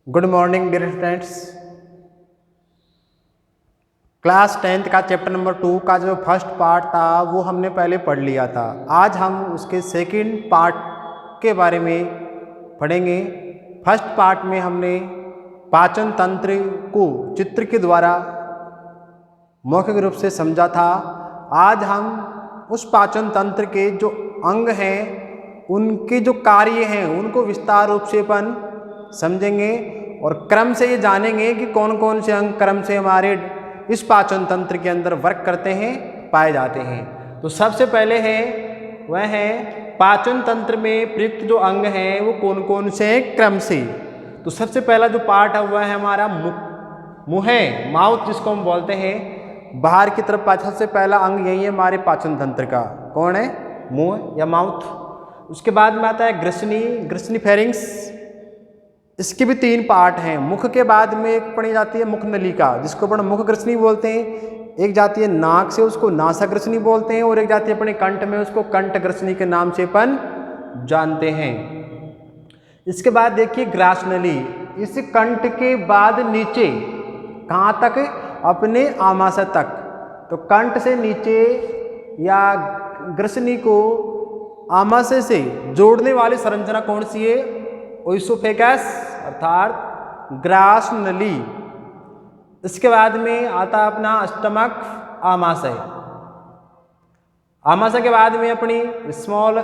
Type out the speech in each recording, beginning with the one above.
Good morning dear students. Class 10th का chapter number 2 का जो फर्स्ट पार्ट था वो हमने पहले पढ़ लिया था। आज हम उसके सेकंड पार्ट के बारे में पढ़ेंगे। फर्स्ट पार्ट में हमने पाचन तंत्र को चित्र के द्वारा मौखिक रूप से समझा था। आज हम उस पाचन तंत्र के जो अंग हैं उनके जो कार्य हैं उनको विस्तार रूप से अपन समझेंगे और क्रम से ये जानेंगे कि कौन कौन से अंग क्रम से हमारे इस पाचन तंत्र के अंदर वर्क करते हैं, पाए जाते हैं। तो सबसे पहले है वह है पाचन तंत्र में प्रयुक्त जो अंग हैं वो कौन कौन से हैं क्रम से। तो सबसे पहला जो पार्ट है वह है हमारा मुंह है, माउथ जिसको हम बोलते हैं। बाहर की तरफ सबसे पहला अंग यही है हमारे पाचन तंत्र का, कौन है? मुंह या माउथ। उसके बाद में आता है ग्रसनी फेरिंग्स। इसके भी 3 पार्ट हैं। मुख के बाद में एक पढ़ी जाती है मुख नलिका जिसको अपन मुख ग्रसनी बोलते हैं। एक जाती है नाक से, उसको नासा ग्रसनी बोलते हैं। और एक जाती है अपने कंठ में, उसको कंठ ग्रसनी के नाम से अपन जानते हैं। इसके बाद देखिए ग्रास नली। इस कंठ के बाद नीचे कहाँ तक? अपने आमाशय तक। तो कंठ से नीचे या ग्रसनी को आमाशय से जोड़ने वाली संरचना कौन सी है? ओइसोफेगस अर्थात ग्रास नली। इसके बाद में आता है अपना स्टमक आमाशय। आमाशय के बाद में अपनी स्मॉल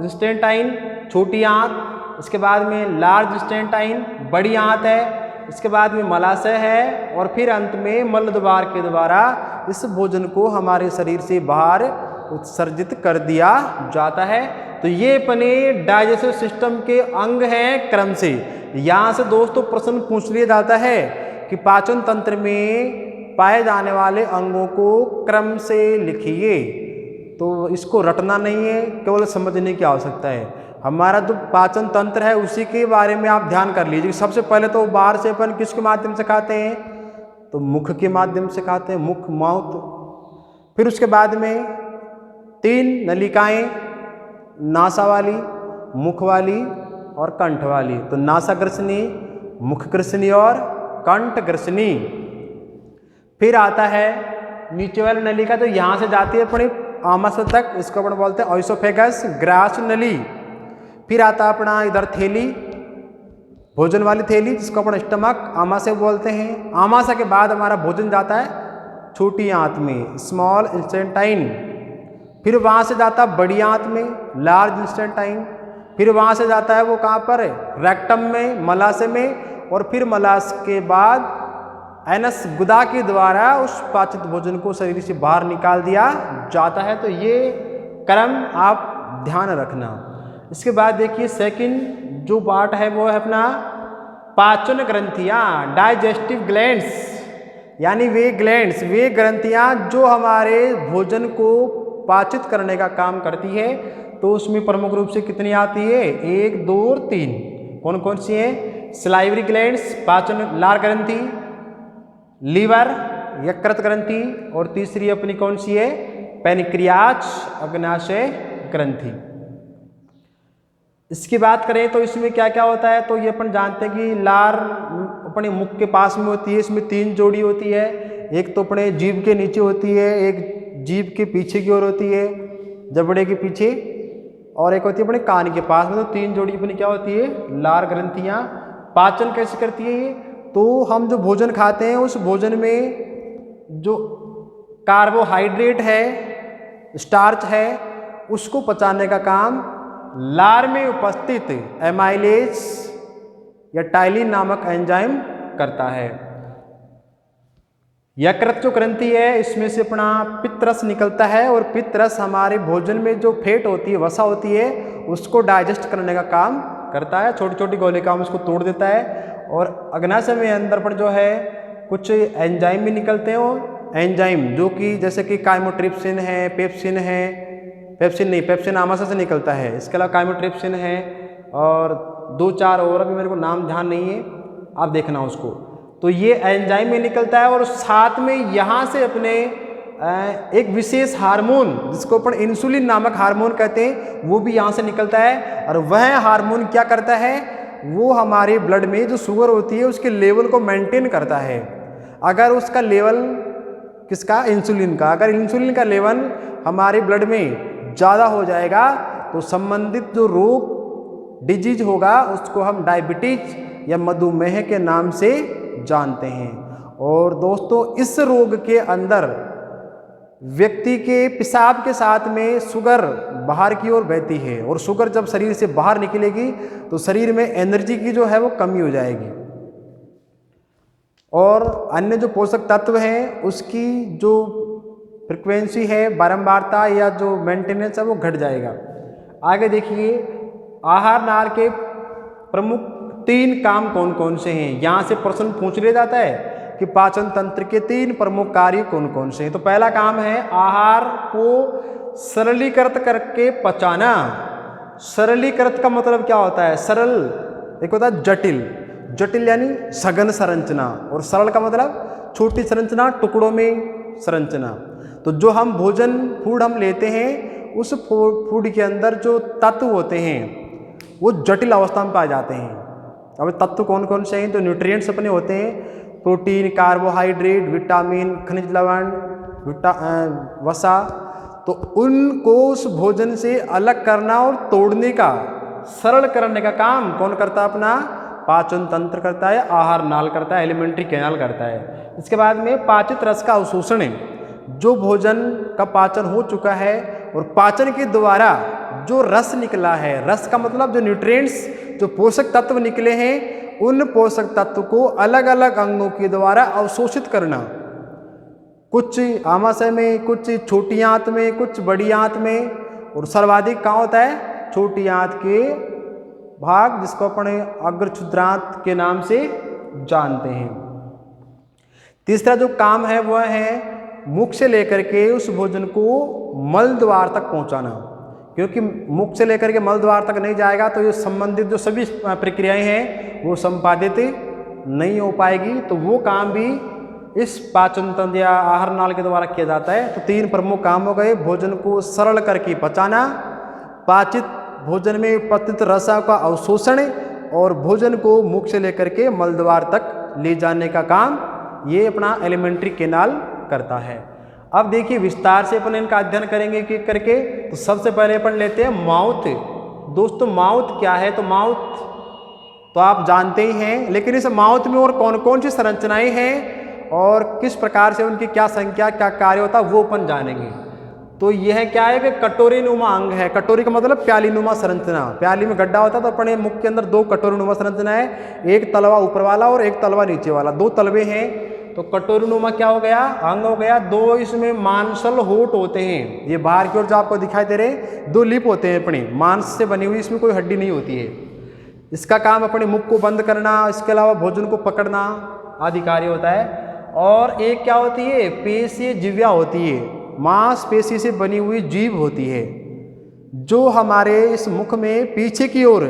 इंस्टेंटाइन छोटी आंत। इसके बाद में लार्ज इंस्टेंटाइन बड़ी आंत है। इसके बाद में मलाशय है और फिर अंत में मल द्वार के द्वारा इस भोजन को हमारे शरीर से बाहर उत्सर्जित कर दिया जाता है। तो ये अपने डाइजेस्टिव सिस्टम के अंग हैं क्रम से। यहाँ से दोस्तों प्रश्न पूछ लिया जाता है कि पाचन तंत्र में पाए जाने वाले अंगों को क्रम से लिखिए। तो इसको रटना नहीं है, केवल समझने की आवश्यकता है। हमारा जो पाचन तंत्र है उसी के बारे में आप ध्यान कर लीजिए। सबसे पहले तो बाहर से अपन किसके माध्यम से खाते हैं? तो मुख के माध्यम से खाते हैं, मुख माउथ। फिर उसके बाद में 3 नलिकाएं, नासा वाली, मुख वाली और कंठ वाली। तो नासा ग्रसनी, मुख ग्रसनी और कंठ ग्रसनी। फिर आता है नीचे वाली नलिका, तो यहाँ से जाती है अपनी आमाशय तक, इसको अपन बोलते हैं ओइसोफेगस ग्रास नली। फिर आता है अपना इधर थैली, भोजन वाली थैली जिसको अपन स्टमक आमाशय बोलते हैं। आमाशय के बाद हमारा भोजन जाता है छोटी आंत में, स्मॉल इंस्टेंटाइन। फिर वहाँ से जाता है बड़ी आंत में, लार्ज इंस्टेंटाइन। फिर वहाँ से जाता है वो कहाँ पर? रेक्टम में, मलाशय में। और फिर मलाशय के बाद एनस गुदा के द्वारा उस पाचित भोजन को शरीर से बाहर निकाल दिया जाता है। तो ये क्रम आप ध्यान रखना। इसके बाद देखिए सेकंड जो पार्ट है वो है अपना पाचन ग्रंथियाँ, डाइजेस्टिव ग्लैंड्स। यानी वे ग्लैंड्स, वे ग्रंथियाँ जो हमारे भोजन को पाचित करने का काम करती है। तो उसमें प्रमुख रूप से कितनी आती है? 1, 2 और 3। कौन कौन सी है? सलाइवरी ग्लैंड्स, पाचन लार ग्रंथि, लीवर, यकृत ग्रंथि और तीसरी अपनी कौन सी है? पैनक्रियाज, अग्नाशय ग्रंथि। इसकी बात करें तो इसमें क्या क्या होता है? तो ये अपन जानते हैं कि लार अपने मुख के पास में होती है। इसमें 3 जोड़ी होती है। एक तो अपने जीभ के नीचे होती है, एक जीभ के पीछे की ओर होती है, जबड़े के पीछे, और एक होती है अपने कान के पास में। तो 3 जोड़ी अपनी क्या होती है? लार ग्रंथियाँ। पाचन कैसे करती है ये? तो हम जो भोजन खाते हैं उस भोजन में जो कार्बोहाइड्रेट है, स्टार्च है, उसको पचाने का काम लार में उपस्थित एमाइलेज या टाइलिन नामक एंजाइम करता है। यकृत जो ग्रंथि है इसमें से अपना पित्तरस निकलता है और पित्तरस हमारे भोजन में जो फैट होती है, वसा होती है, उसको डाइजेस्ट करने का काम करता है। छोटी छोटी गोलिकाओं में उसको तोड़ देता है। और अग्नाशय में अंदर पर जो है कुछ एंजाइम भी निकलते हैं। और एंजाइम जो कि जैसे कि काइमोट्रिप्सिन है, पेप्सिन है, पेप्सिन आमाशय से निकलता है। इसके अलावा काइमोट्रिप्सिन है और 2-4 और, अभी मेरे को नाम ध्यान नहीं है, आप देखना उसको। तो ये एंजाइम में निकलता है और साथ में यहाँ से अपने एक विशेष हार्मोन जिसको अपन इंसुलिन नामक हार्मोन कहते हैं वो भी यहाँ से निकलता है। और वह हार्मोन क्या करता है? वो हमारे ब्लड में जो शुगर होती है उसके लेवल को मेंटेन करता है। अगर उसका लेवल किसका, इंसुलिन का, अगर इंसुलिन का लेवल हमारे ब्लड में ज़्यादा हो जाएगा तो संबंधित जो रोग डिजीज होगा उसको हम डायबिटीज या मधुमेह के नाम से जानते हैं। और दोस्तों इस रोग के अंदर व्यक्ति के पेशाब के साथ में शुगर बाहर की ओर बहती है और शुगर जब शरीर से बाहर निकलेगी तो शरीर में एनर्जी की जो है वो कमी हो जाएगी और अन्य जो पोषक तत्व हैं उसकी जो फ्रिक्वेंसी है, बारंबारता या जो मेंटेनेंस है वो घट जाएगा। आगे देखिए आहार नाल के प्रमुख 3 काम कौन कौन से हैं। यहाँ से प्रश्न पूछ लिया जाता है कि पाचन तंत्र के 3 प्रमुख कार्य कौन कौन से हैं। तो पहला काम है आहार को सरलीकृत करके पचाना। सरलीकृत का मतलब क्या होता है, सरल एक होता है जटिल, जटिल यानी सघन संरचना, और सरल का मतलब छोटी संरचना, टुकड़ों में संरचना। तो जो हम भोजन फूड हम लेते हैं उस फूड के अंदर जो तत्व होते हैं वो जटिल अवस्था में पाए जाते हैं। अब तत्व कौन कौन से हैं, तो न्यूट्रिएंट्स अपने होते हैं प्रोटीन, कार्बोहाइड्रेट, विटामिन, खनिज लवण, वसा। तो उनको उस भोजन से अलग करना और तोड़ने का, सरल करने का काम कौन करता है, अपना पाचन तंत्र करता है, आहार नाल करता है, एलिमेंट्री कैनाल करता है। इसके बाद में पाचित रस का अवशोषण है, जो भोजन का पाचन हो चुका है और पाचन के द्वारा जो रस निकला है, रस का मतलब जो न्यूट्रिएंट्स, जो पोषक तत्व निकले हैं, उन पोषक तत्व को अलग अलग अंगों के द्वारा अवशोषित करना। कुछ आमाशय में, कुछ छोटी आंत में, कुछ बड़ी आंत में, और सर्वाधिक कहाँ होता है, छोटी आंत के भाग, जिसको अपने अग्र क्षुद्रांत के नाम से जानते हैं। तीसरा जो काम है वह है मुख से लेकर के उस भोजन को मल द्वार तक पहुंचाना, क्योंकि मुख से लेकर के मल द्वार तक नहीं जाएगा तो ये संबंधित जो सभी प्रक्रियाएं हैं वो संपादित नहीं हो पाएगी। तो वो काम भी इस पाचन तंत्र या आहार नाल के द्वारा किया जाता है। तो 3 प्रमुख काम हो गए, भोजन को सरल करके पचाना, पाचित भोजन में पतित रसा का अवशोषण, और भोजन को मुख से लेकर के मल द्वार तक ले जाने का काम ये अपना एलिमेंट्री कैनाल करता है। अब देखिए विस्तार से अपन इनका अध्ययन करेंगे कि करके। तो सबसे पहले अपन लेते हैं माउथ। दोस्तों माउथ क्या है, तो माउथ तो आप जानते ही हैं, लेकिन इस माउथ में और कौन कौन सी संरचनाएं हैं और किस प्रकार से उनकी क्या संख्या, क्या कार्य होता है वो अपन जानेंगे। तो यह क्या है कि कटोरी नुमा अंग है। कटोरी का मतलब प्याली नुमा संरचना, प्याली में गड्ढा होता है तो अपने मुख के अंदर 2 कटोरी नुमा संरचना है, एक तलवा ऊपर वाला और एक तलवा नीचे वाला, 2 तलवे हैं। तो कटोरी नुमा क्या हो गया, अंग हो गया। 2 इसमें मांसल होठ होते हैं, ये बाहर की ओर जो आपको दिखाई दे रहे 2 लिप होते हैं अपने मांस से बनी हुई, इसमें कोई हड्डी नहीं होती है। इसका काम अपने मुख को बंद करना, इसके अलावा भोजन को पकड़ना आदि कार्य होता है। और एक क्या होती है, पेशीय जिह्वा होती है, मांस पेशी से बनी हुई जीभ होती है, जो हमारे इस मुख में पीछे की ओर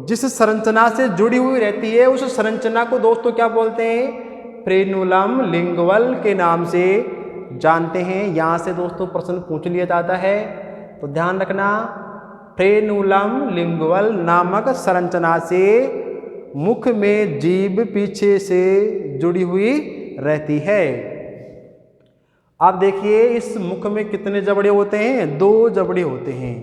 जिस संरचना से जुड़ी हुई रहती है उस संरचना को दोस्तों क्या बोलते हैं, फ्रेनुलम लिंगुअल के नाम से जानते हैं। यहाँ से दोस्तों प्रश्न पूछ लिया जाता है, तो ध्यान रखना, फ्रेनुलम लिंगुअल नामक संरचना से मुख में जीभ पीछे से जुड़ी हुई रहती है। अब देखिए इस मुख में कितने जबड़े होते हैं, 2 जबड़े होते हैं,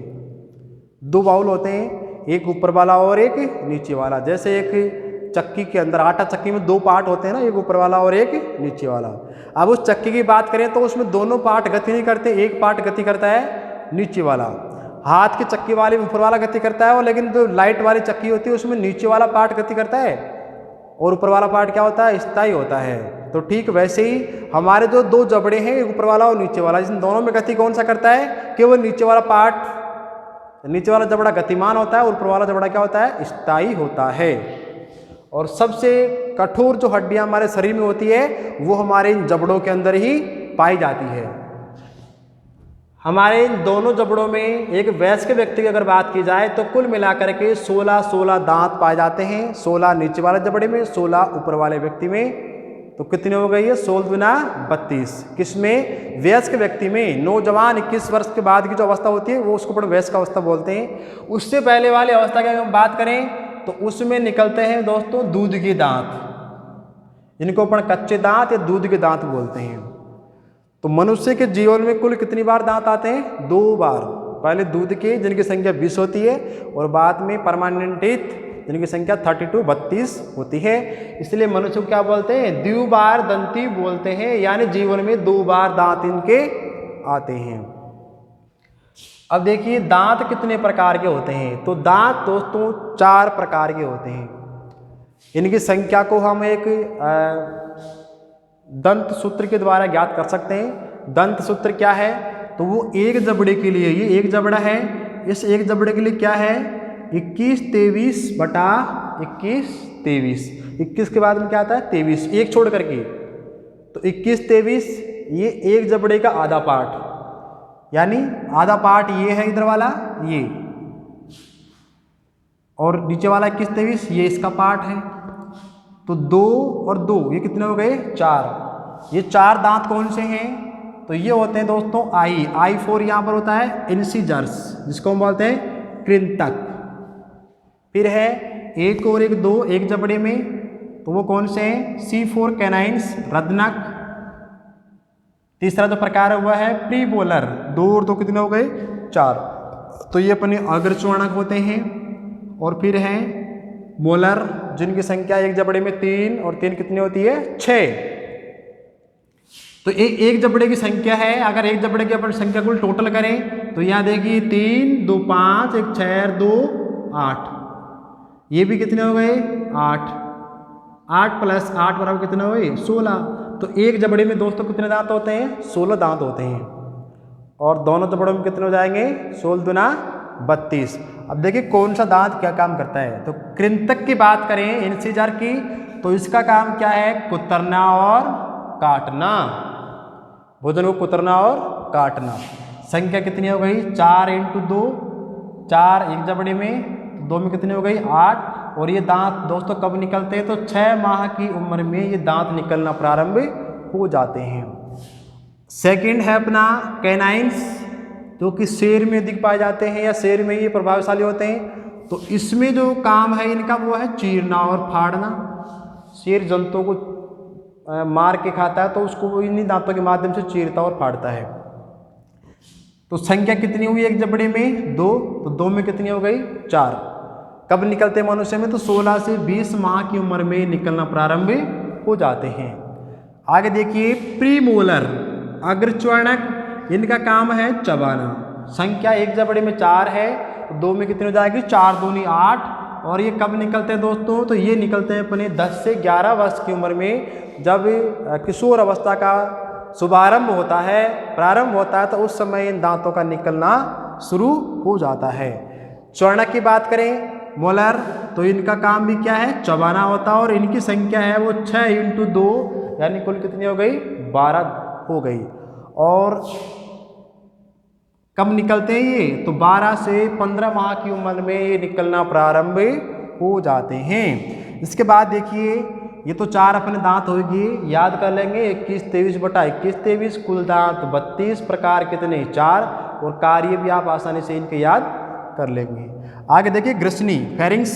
2 बाउल होते हैं, एक ऊपर वाला और एक नीचे वाला। जैसे एक चक्की के अंदर, आटा चक्की में 2 पार्ट होते हैं ना, एक ऊपर वाला और एक नीचे वाला। अब उस चक्की की बात करें तो उसमें दोनों पार्ट गति नहीं करते, एक पार्ट गति करता है नीचे वाला। हाथ की चक्की वाले ऊपर वाला गति करता है, और लेकिन जो लाइट वाली चक्की होती है उसमें नीचे वाला पार्ट गति करता है और ऊपर वाला पार्ट क्या होता है, स्थायी होता है। तो ठीक वैसे ही हमारे जो 2 जबड़े हैं, एक ऊपर वाला और नीचे वाला, जिन दोनों में गति कौन सा करता है, केवल नीचे वाला पार्ट, नीचे वाला जबड़ा गतिमान होता है और ऊपर वाला जबड़ा क्या होता है, स्थायी होता है। और सबसे कठोर जो हड्डियां हमारे शरीर में होती है वो हमारे इन जबड़ों के अंदर ही पाई जाती है। हमारे इन दोनों जबड़ों में एक वयस्क व्यक्ति की अगर बात की जाए तो कुल मिलाकर के 16 दांत पाए जाते हैं, 16 नीचे वाले जबड़े में, 16 ऊपर वाले व्यक्ति में। तो कितने हो गई है, 16 गुना 32। किसमें, वयस्क व्यक्ति में। नौजवान 21 वर्ष के बाद की जो अवस्था होती है वो उसको अपन वयस्क अवस्था बोलते हैं। उससे पहले वाली अवस्था की हम बात करें तो उसमें निकलते हैं दोस्तों दूध के दांत, इनको अपन कच्चे दांत या दूध के दांत बोलते हैं। तो मनुष्य के जीवन में कुल कितनी बार दांत आते हैं? 2 बार। पहले दूध के जिनकी संख्या 20 होती है और बाद में परमानेंट टीथ जिनकी संख्या 32 होती है। इसलिए मनुष्य को क्या बोलते हैं? द्विबार दंती बोलते हैं, यानी जीवन में 2 बार दांत इनके आते हैं। अब देखिए दांत कितने प्रकार के होते हैं? तो दांत दोस्तों 4 प्रकार के होते हैं। इनकी संख्या को हम एक दंत सूत्र के द्वारा ज्ञात कर सकते हैं। दंत सूत्र क्या है? तो वो एक जबड़े के लिए, ये एक जबड़ा है, इस एक जबड़े के लिए क्या है? 21 23 बटा 21 23। 21 के बाद में क्या आता है? 23, एक छोड़ करके। तो 21 23 ये एक जबड़े का आधा पार्ट, यानी आधा पार्ट ये है इधर वाला, ये, और नीचे वाला 21 23 ये इसका पार्ट है। तो 2 और 2 ये कितने हो गए? 4। ये 4 दांत कौन से हैं? तो ये होते हैं दोस्तों I4 यहाँ पर होता है इंसिजर्स, जिसको हम बोलते हैं कृंतक। फिर है एक और एक 2 एक जबड़े में, तो वो कौन से हैं? C4 canines रदनक। तीसरा जो प्रकार हुआ है प्री मोलर, 2 और 2 कितने हो गए? 4। तो ये अपने अग्रचूर्णक होते हैं। और फिर हैं मोलर जिनकी संख्या एक जबड़े में 3 और 3 कितनी होती है? 6। तो एक जबड़े की संख्या है, अगर एक जबड़े की अपन संख्या को टोटल करें तो यहाँ देखिए 3 2 5 1 6 2 8, ये भी कितने हो गए? 8। 8 + 8 बराबर कितने हुए? 16। तो एक जबड़े में दोस्तों कितने दांत होते हैं? 16 दांत होते हैं। और दोनों जबड़ों में कितने हो जाएंगे? 16 दूना 32। अब देखिए कौन सा दांत क्या काम करता है। तो कृंतक की बात करें इंसिजर की, तो इसका काम क्या है? कुतरना और काटना, भोजन को कुतरना और काटना। संख्या कितनी हो गई? 4 × 2, 4 एक जबड़े में, 2 में कितनी हो गई? 8। और ये दांत दोस्तों कब निकलते हैं? तो 6 माह की उम्र में ये दांत निकलना प्रारंभ हो जाते हैं। सेकंड है अपना कैनाइन्स, जो कि शेर में अधिक पाए जाते हैं या शेर में ये प्रभावशाली होते हैं। तो इसमें जो काम है इनका वो है चीरना और फाड़ना। शेर जंतुओं को मार के खाता है, तो उसको वो इन्हीं दांतों के माध्यम से चीरता और फाड़ता है। तो संख्या कितनी हुई एक जबड़े में? 2। तो 2 में कितनी हो गई? 4। कब निकलते हैं मनुष्य में? तो 16 से 20 माह की उम्र में निकलना प्रारंभ हो जाते हैं। आगे देखिए प्रीमोलर अग्रचूर्णक, इनका काम है चबाना। संख्या एक जबड़े में 4 है, तो 2 में कितनी हो जाएगी? 4 दूनी 8। और ये कब निकलते हैं दोस्तों? तो ये निकलते हैं अपने 10 से 11 वर्ष की उम्र में, जब किशोर अवस्था का शुभारंभ होता है, प्रारंभ होता है, तो उस समय इन दांतों का निकलना शुरू हो जाता है। चूर्णक की बात करें मोलर, तो इनका काम भी क्या है? चबाना होता है। और इनकी संख्या है वो 6 × 2, यानी कुल कितनी हो गई? 12 हो गई। और कब निकलते हैं ये? तो 12 से 15 माह की उम्र में ये निकलना प्रारंभ हो जाते हैं। इसके बाद देखिए ये तो 4 अपने दांत होगी, याद कर लेंगे 21 23 बटा 21 23, कुल दांत 32, प्रकार कितने? 4। और कार्य भी आप आसानी से इनके याद कर लेंगे। आगे देखिए ग्रसनी फेरिंग्स,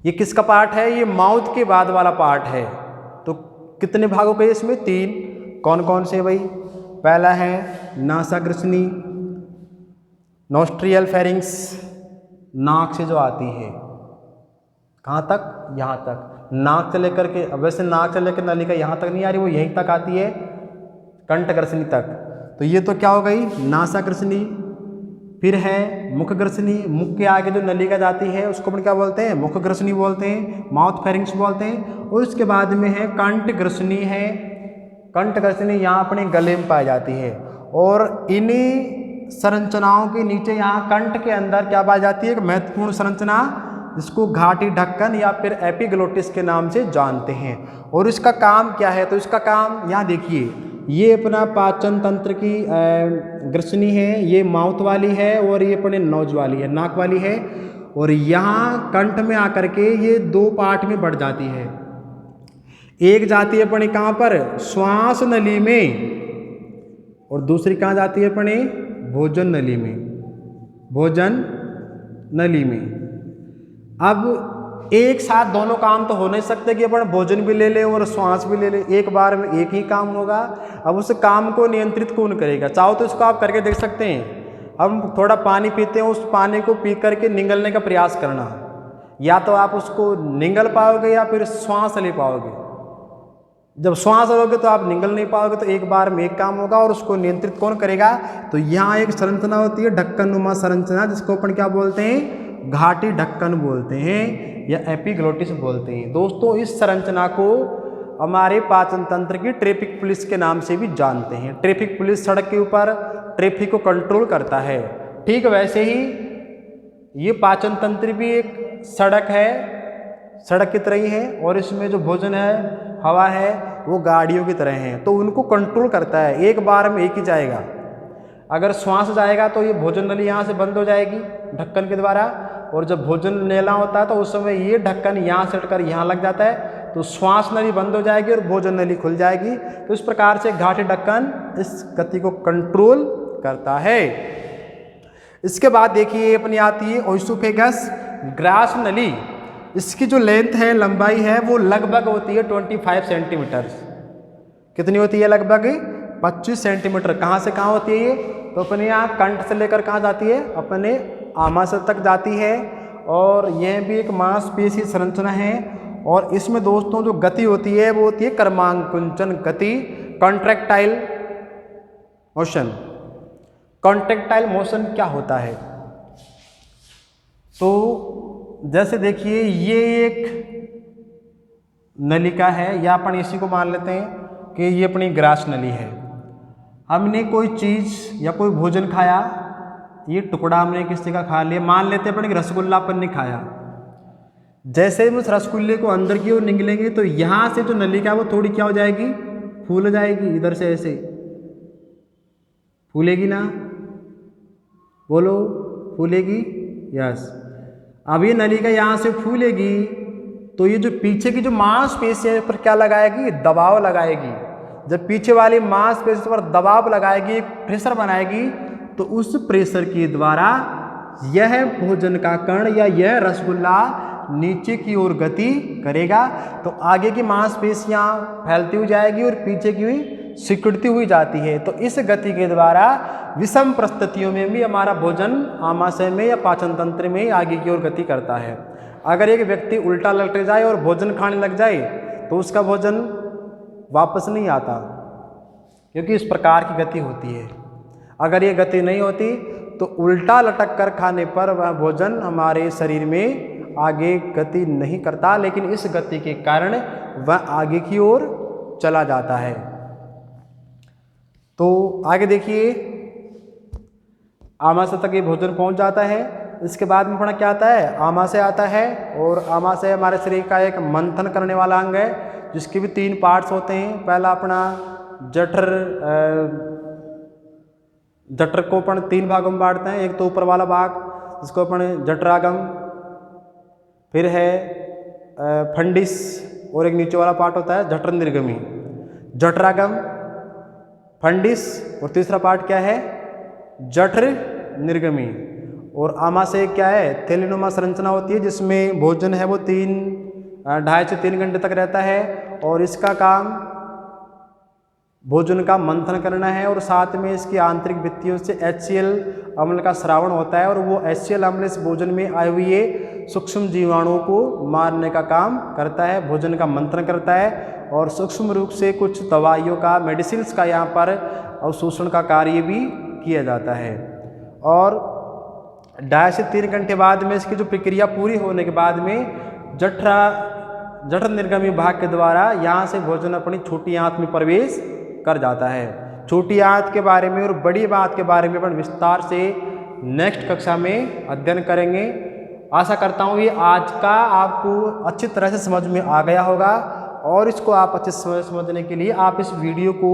ये किसका पार्ट है? ये माउथ के बाद वाला पार्ट है। तो कितने भागों के इसमें? 3। कौन कौन से भाई? पहला है नासाग्रसनी, नोस्ट्रियल फेरिंग्स, नाक से जो आती है, कहाँ तक? यहाँ तक। नाक से लेकर के, वैसे नाक से लेकर नलिका यहाँ तक नहीं आ रही, वो यहीं तक आती है, कंठग्रसनी तक। तो ये तो क्या हो गई? नासाग्रसनी। फिर है मुखग्रसनी, मुख के आगे जो नलिका जाती है उसको अपन क्या बोलते हैं? मुखग्रसनी बोलते हैं, माउथ फेरिंग्स बोलते हैं। और उसके बाद में है कंठग्रसनी है। कंठग्रसनी यहाँ अपने गले में पाई जाती है। और इन्हीं संरचनाओं के नीचे यहाँ कंठ के अंदर क्या पाई जाती है? एक महत्वपूर्ण संरचना, जिसको घाटी ढक्कन या फिर एपिग्लोटिस के नाम से जानते हैं। और इसका काम क्या है? तो इसका काम यहाँ देखिए, ये अपना पाचन तंत्र की ग्रसनी है, ये माउथ वाली है, और ये अपने नोज वाली है, नाक वाली है। और यहाँ कंठ में आकर के ये 2 पार्ट में बढ़ जाती है। एक जाती है अपने कहाँ पर? श्वास नली में, और दूसरी कहाँ जाती है अपने? भोजन नली में, भोजन नली में। अब एक साथ दोनों काम तो हो नहीं सकते कि अपन भोजन भी ले ले और श्वास भी ले ले, एक बार में एक ही काम होगा। अब उस काम को नियंत्रित कौन करेगा? चाहो तो इसको आप करके देख सकते हैं। हम थोड़ा पानी पीते हैं, उस पानी को पी करके निगलने का प्रयास करना, या तो आप उसको निगल पाओगे या फिर श्वास ले पाओगे। जब श्वास लोगे तो आप निगल नहीं पाओगे, तो एक बार में एक काम होगा और उसको नियंत्रित कौन करेगा? तो यहाँ एक संरचना होती है ढक्कन नुमा संरचना, जिसको अपन क्या बोलते हैं? घाटी ढक्कन बोलते हैं या एपिग्लोटिस बोलते हैं। दोस्तों इस संरचना को हमारे पाचन तंत्र की ट्रैफिक पुलिस के नाम से भी जानते हैं। ट्रैफिक पुलिस सड़क के ऊपर ट्रैफिक को कंट्रोल करता है। ठीक वैसे ही ये पाचन तंत्र भी एक सड़क है, सड़क की तरह ही है, और इसमें जो भोजन है, हवा है, वो गाड़ियों की तरह है, तो उनको कंट्रोल करता है। एक बार में एक ही जाएगा। अगर श्वास जाएगा तो ये भोजन नली यहाँ से बंद हो जाएगी ढक्कन के द्वारा, और जब भोजन लेना होता है तो उस समय ये ढक्कन यहाँ से हटकर यहाँ लग जाता है, तो श्वास नली बंद हो जाएगी और भोजन नली खुल जाएगी। तो इस प्रकार से घाटी ढक्कन इस गति को कंट्रोल करता है। इसके बाद देखिए अपनी आती है ओइसोफेगस ग्रास नली। इसकी जो लेंथ है, लंबाई है, वो लगभग होती है 25 सेंटीमीटर। कितनी होती है? लगभग 25 सेंटीमीटर। कहाँ से कहाँ होती है ये? तो अपने यहाँ कंठ से लेकर कहाँ जाती है? अपने आमाशय तक जाती है। और यह भी एक मांसपेशी संरचना है, और इसमें दोस्तों जो गति होती है वो होती है कर्मांकुंचन गति, कॉन्ट्रैक्टाइल मोशन। कॉन्ट्रैक्टाइल मोशन क्या होता है? तो जैसे देखिए ये एक नलिका है, या अपन इसी को मान लेते हैं कि ये अपनी ग्रास नली है। हमने कोई चीज़ या कोई भोजन खाया, ये टुकड़ा हमने किसी का खा लिया, मान लेते हैं अपन रसगुल्ला अपन ने खाया। जैसे हम उस रसगुल्ले को अंदर की ओर निकलेंगे तो यहाँ से जो नलिका है वो थोड़ी क्या हो जाएगी? फूल जाएगी। इधर से ऐसे फूलेगी ना? बोलो, फूलेगी? यस। अब ये नलिका यहाँ से फूलेगी तो ये जो पीछे की जो मांसपेशी है पर क्या लगाएगी? दबाव लगाएगी। जब पीछे वाली मांसपेशी पर दबाव लगाएगी, एक प्रेशर बनाएगी, तो उस प्रेशर के द्वारा यह भोजन का कण या यह रसगुल्ला नीचे की ओर गति करेगा। तो आगे की मांसपेशियाँ फैलती हुई जाएगी और पीछे की हुई सिकुड़ती हुई जाती है। तो इस गति के द्वारा विषम परिस्थितियों में भी हमारा भोजन आमाशय में या पाचन तंत्र में आगे की ओर गति करता है। अगर एक व्यक्ति उल्टा लटक जाए और भोजन खाने लग जाए तो उसका भोजन वापस नहीं आता, क्योंकि इस प्रकार की गति होती है। अगर ये गति नहीं होती तो उल्टा लटक कर खाने पर वह भोजन हमारे शरीर में आगे गति नहीं करता, लेकिन इस गति के कारण वह आगे की ओर चला जाता है। तो आगे देखिए, आमाशय तक ये भोजन पहुंच जाता है। इसके बाद में अपना क्या आता है? आमाशय आता है, और आमाशय हमारे शरीर का एक मंथन करने वाला अंग है, जिसके भी 3 पार्ट्स होते हैं। पहला अपना जठर, जठर को अपन 3 भागों में बांटते हैं। एक तो ऊपर वाला भाग जिसको अपन जठरागम, फिर है फंडिस, और एक नीचे वाला पार्ट होता है जठर निर्गमी। जठरागम, फंडिस, और तीसरा पार्ट क्या है? जठर निर्गमी। और आमाशय क्या है? थैलीनुमा संरचना होती है, जिसमें भोजन है वो 2.5 से 3 घंटे तक रहता है, और इसका काम भोजन का मंथन करना है। और साथ में इसकी आंतरिक भित्तियों से HCl अम्ल का स्रावण होता है, और वो HCl अम्ल इस भोजन में आए हुए सूक्ष्म जीवाणुओं को मारने का काम करता है, भोजन का मंथन करता है। और सूक्ष्म रूप से कुछ दवाइयों का, मेडिसिन्स का यहाँ पर अवशोषण का कार्य भी किया जाता है। और 2.5 से 3 घंटे बाद में इसकी जो प्रक्रिया पूरी होने के बाद में जठर निर्गमी भाग के द्वारा यहाँ से भोजन अपनी छोटी आंत में प्रवेश कर जाता है। छोटी आंत के बारे में और बड़ी आंत के बारे में अपन विस्तार से नेक्स्ट कक्षा में अध्ययन करेंगे। आशा करता हूँ ये आज का आपको अच्छी तरह से समझ में आ गया होगा, और इसको आप अच्छे से समझने के लिए आप इस वीडियो को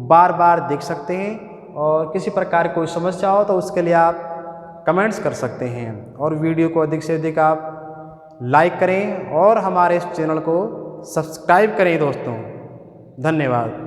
बार बार देख सकते हैं। और किसी प्रकार कोई समस्या हो तो उसके लिए आप कमेंट्स कर सकते हैं, और वीडियो को अधिक से अधिक आप लाइक करें और हमारे इस चैनल को सब्सक्राइब करें दोस्तों। धन्यवाद।